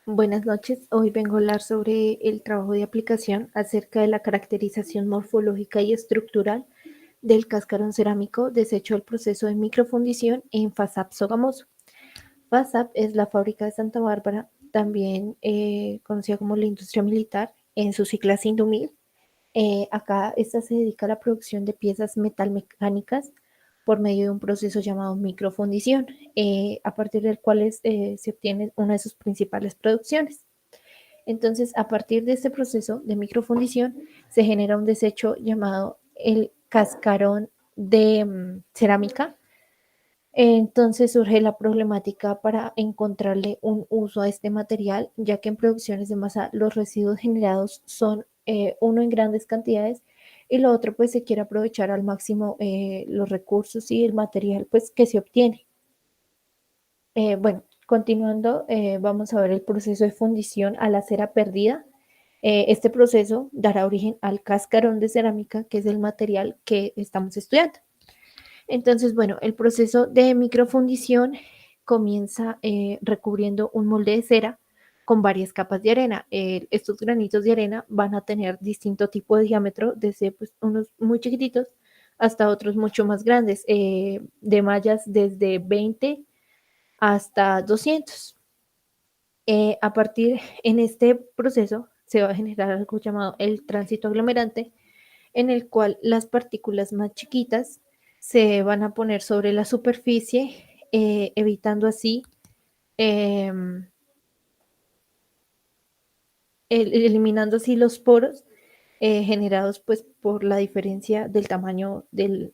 Buenas noches. Hoy vengo a hablar sobre el trabajo de aplicación acerca de la caracterización morfológica y estructural del cascarón cerámico deshecho del proceso de microfundición en FASAP Sogamoso. FASAP es la fábrica de Santa Bárbara, también conocida como la industria militar, en sus siglas Indomil. Acá esta se dedica a la producción de piezas metalmecánicas por medio de un proceso llamado microfundición, a partir del cual se obtiene una de sus principales producciones. Entonces, a partir de este proceso de microfundición, se genera un desecho llamado el cascarón de cerámica. Entonces surge la problemática para encontrarle un uso a este material, ya que en producciones de masa los residuos generados son uno en grandes cantidades y lo otro pues se quiere aprovechar al máximo los recursos y el material pues que se obtiene. Bueno, continuando, vamos a ver el proceso de fundición a la cera perdida. Este proceso dará origen al cascarón de cerámica, que es el material que estamos estudiando. Entonces, bueno, el proceso de microfundición comienza recubriendo un molde de cera con varias capas de arena. Estos granitos de arena van a tener distinto tipo de diámetro, desde pues, unos muy chiquititos hasta otros mucho más grandes, de mallas desde 20 hasta 200. A partir en este proceso se va a generar algo llamado el tránsito aglomerante, en el cual las partículas más chiquitas se van a poner sobre la superficie, evitando así, eh, eliminando así los poros generados pues por la diferencia del tamaño de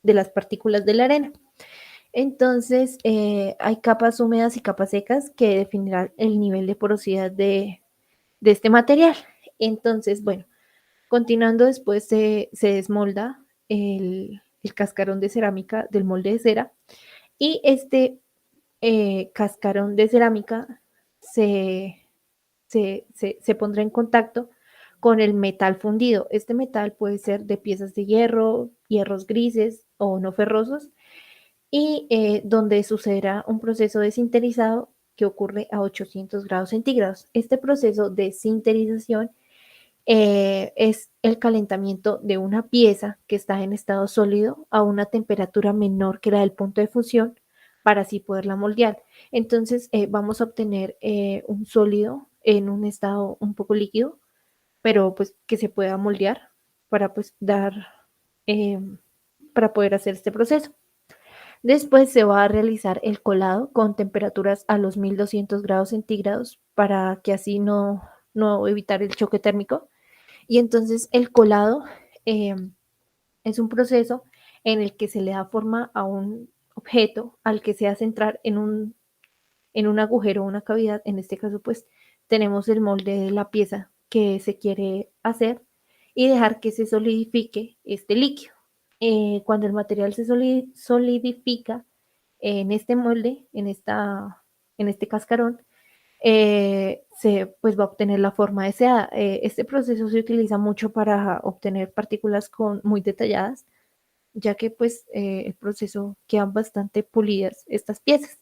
las partículas de la arena. Entonces, hay capas húmedas y capas secas que definirán el nivel de porosidad de este material. Entonces, bueno, continuando después se desmolda el cascarón de cerámica del molde de cera y este cascarón de cerámica se, se pondrá en contacto con el metal fundido. Este metal puede ser de piezas de hierro, hierros grises o no ferrosos, y donde sucederá un proceso de sinterizado que ocurre a 800 grados centígrados. Este proceso de sinterización es el calentamiento de una pieza que está en estado sólido a una temperatura menor que la del punto de fusión para así poderla moldear. Entonces vamos a obtener un sólido en un estado un poco líquido, pero pues que se pueda moldear para pues dar, eh, para poder hacer este proceso. Después se va a realizar el colado con temperaturas a los 1200 grados centígrados para que así no evitar el choque térmico. Y entonces el colado eh, es un proceso en el que se le da forma a un objeto al que se hace entrar en un agujero o una cavidad. En este caso, pues tenemos el molde de la pieza que se quiere hacer y dejar que se solidifique este líquido. Cuando el material se solidifica en este molde, en este cascarón, se pues va a obtener la forma deseada. Este proceso se utiliza mucho para obtener partículas muy detalladas, ya que pues el proceso quedan bastante pulidas estas piezas.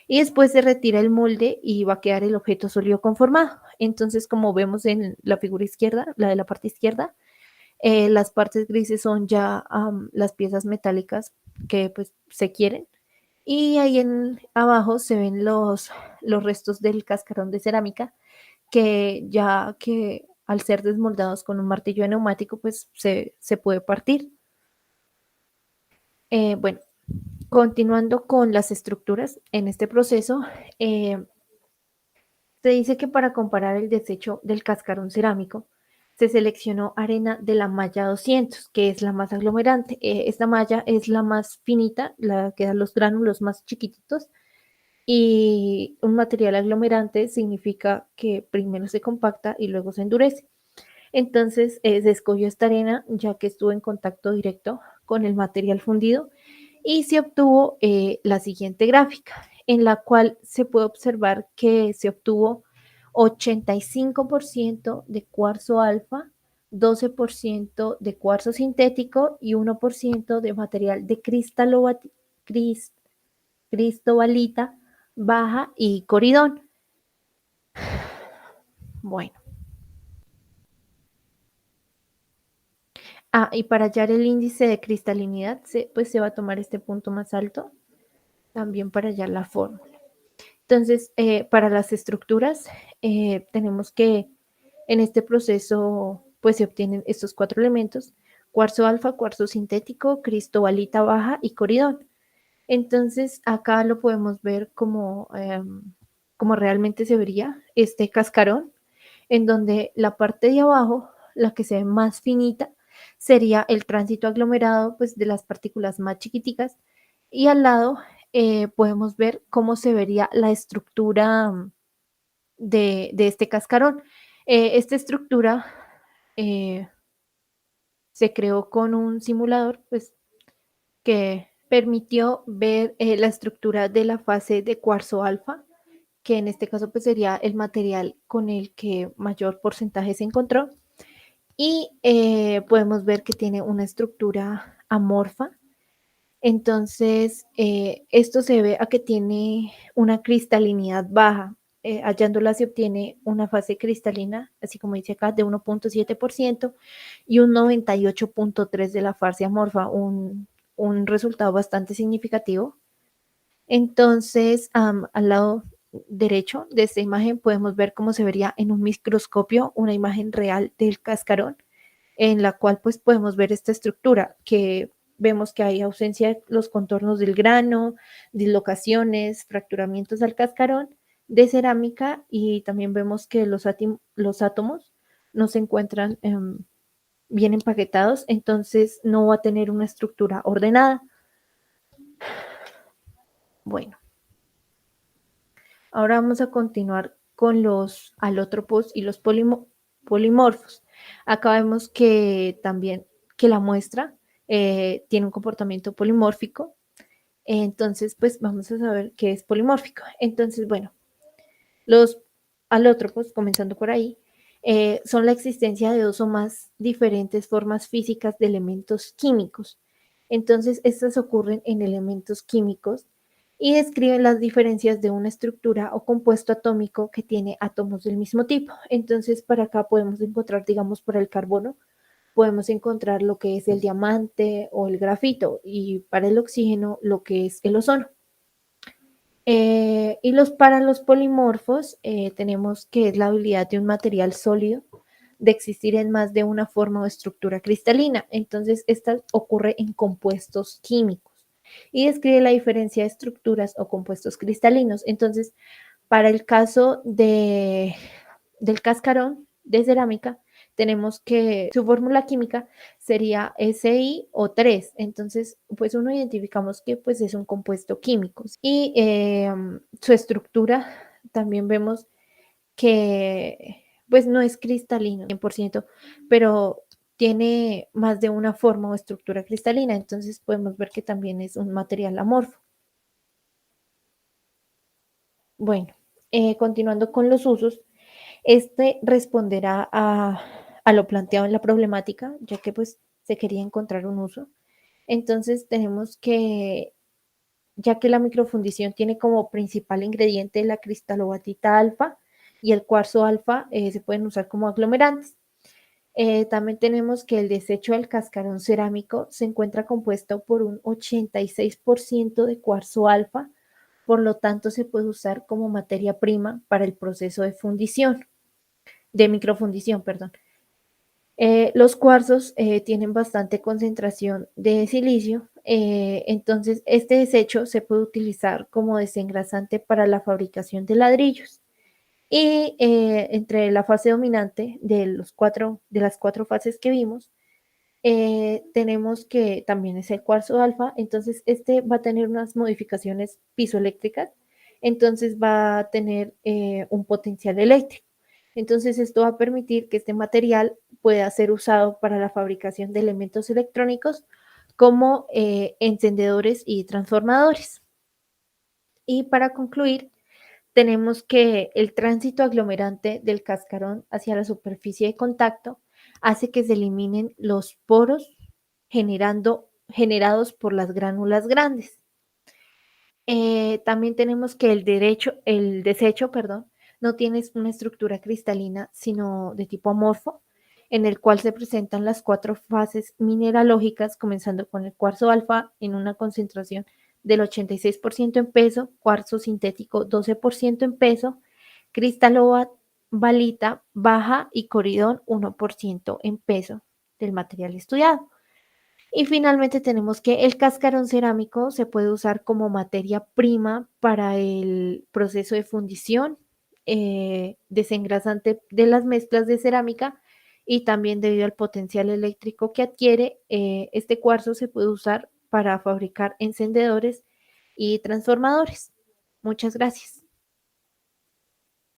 Y después se retira el molde y va a quedar el objeto sólido conformado. Entonces, como vemos en la figura izquierda, la de la parte izquierda, las partes grises son ya las piezas metálicas que pues se quieren, y ahí en abajo se ven los restos del cascarón de cerámica que ya que al ser desmoldados con un martillo de neumático pues se puede partir. Bueno, continuando con las estructuras en este proceso, eh, se dice que para comparar el desecho del cascarón cerámico, se seleccionó arena de la malla 200, que es la más aglomerante. Esta malla es la más finita, la que da los gránulos más chiquititos, y un material aglomerante significa que primero se compacta y luego se endurece. Entonces se escogió esta arena ya que estuvo en contacto directo con el material fundido y se obtuvo la siguiente gráfica, en la cual se puede observar que se obtuvo 85% de cuarzo alfa, 12% de cuarzo sintético y 1% de material de cristobalita baja y coridón. Bueno, y para hallar el índice de cristalinidad, pues se va a tomar este punto más alto, también para hallar la fórmula. Entonces, para las estructuras, tenemos que en este proceso, pues se obtienen estos cuatro elementos: cuarzo alfa, cuarzo sintético, cristobalita baja y coridón. Entonces, acá lo podemos ver como realmente se vería este cascarón, en donde la parte de abajo, la que se ve más finita, sería el tránsito aglomerado, pues, de las partículas más chiquiticas, y al lado, podemos ver cómo se vería la estructura de este cascarón. Esta estructura, eh, se creó con un simulador, pues, que permitió ver, la estructura de la fase de cuarzo alfa, que en este caso, pues, sería el material con el que mayor porcentaje se encontró. Y, podemos ver que tiene una estructura amorfa. Entonces, esto se debe a que tiene una cristalinidad baja. Hallándola se obtiene una fase cristalina, así como dice acá, de 1,7% y un 98,3% de la fase amorfa, un resultado bastante significativo. Entonces, al lado derecho de esta imagen podemos ver cómo se vería en un microscopio una imagen real del cascarón, en la cual pues podemos ver esta estructura, que vemos que hay ausencia de los contornos del grano, dislocaciones, fracturamientos al cascarón de cerámica, y también vemos que los átomos no se encuentran bien empaquetados, entonces no va a tener una estructura ordenada. Bueno, ahora vamos a continuar con los alótropos y los polimorfos. Acá vemos que también que la muestra tiene un comportamiento polimórfico. Entonces, pues vamos a saber qué es polimórfico. Entonces, bueno, los alótropos, comenzando por ahí, son la existencia de dos o más diferentes formas físicas de elementos químicos. Entonces, estas ocurren en elementos químicos y describen las diferencias de una estructura o compuesto atómico que tiene átomos del mismo tipo. Entonces, para acá podemos encontrar, digamos, para el carbono, podemos encontrar lo que es el diamante o el grafito, y para el oxígeno lo que es el ozono. Para los polimorfos, tenemos que es la habilidad de un material sólido de existir en más de una forma o estructura cristalina. Entonces, esta ocurre en compuestos químicos y describe la diferencia de estructuras o compuestos cristalinos. Entonces, para el caso del cascarón de cerámica, tenemos que su fórmula química sería SiO3. Entonces, pues uno identificamos que pues es un compuesto químico. Y su estructura también vemos que pues no es cristalino 100%, pero tiene más de una forma o estructura cristalina. Entonces podemos ver que también es un material amorfo. Bueno, continuando con los usos, este responderá a lo planteado en la problemática, ya que pues se quería encontrar un uso. Entonces tenemos que, ya que la microfundición tiene como principal ingrediente la cristalobatita alfa y el cuarzo alfa, se pueden usar como aglomerantes. También tenemos que el desecho del cascarón cerámico se encuentra compuesto por un 86% de cuarzo alfa, por lo tanto se puede usar como materia prima para el proceso de fundición, de microfundición, perdón. Los cuarzos tienen bastante concentración de silicio, entonces este desecho se puede utilizar como desengrasante para la fabricación de ladrillos. Y entre la fase dominante de las cuatro fases que vimos, tenemos que también es el cuarzo alfa. Entonces este va a tener unas modificaciones pizoeléctricas, entonces va a tener un potencial eléctrico. Entonces esto va a permitir que este material pueda ser usado para la fabricación de elementos electrónicos como encendedores y transformadores. Y para concluir, tenemos que el tránsito aglomerante del cascarón hacia la superficie de contacto hace que se eliminen los poros generados por las gránulas grandes. También tenemos que el desecho, perdón, no tiene una estructura cristalina, sino de tipo amorfo, en el cual se presentan las cuatro fases mineralógicas, comenzando con el cuarzo alfa en una concentración del 86% en peso, cuarzo sintético 12% en peso, balita baja y coridón 1% en peso del material estudiado. Y finalmente tenemos que el cascarón cerámico se puede usar como materia prima para el proceso de fundición, desengrasante de las mezclas de cerámica y también debido al potencial eléctrico que adquiere, este cuarzo se puede usar para fabricar encendedores y transformadores. Muchas gracias.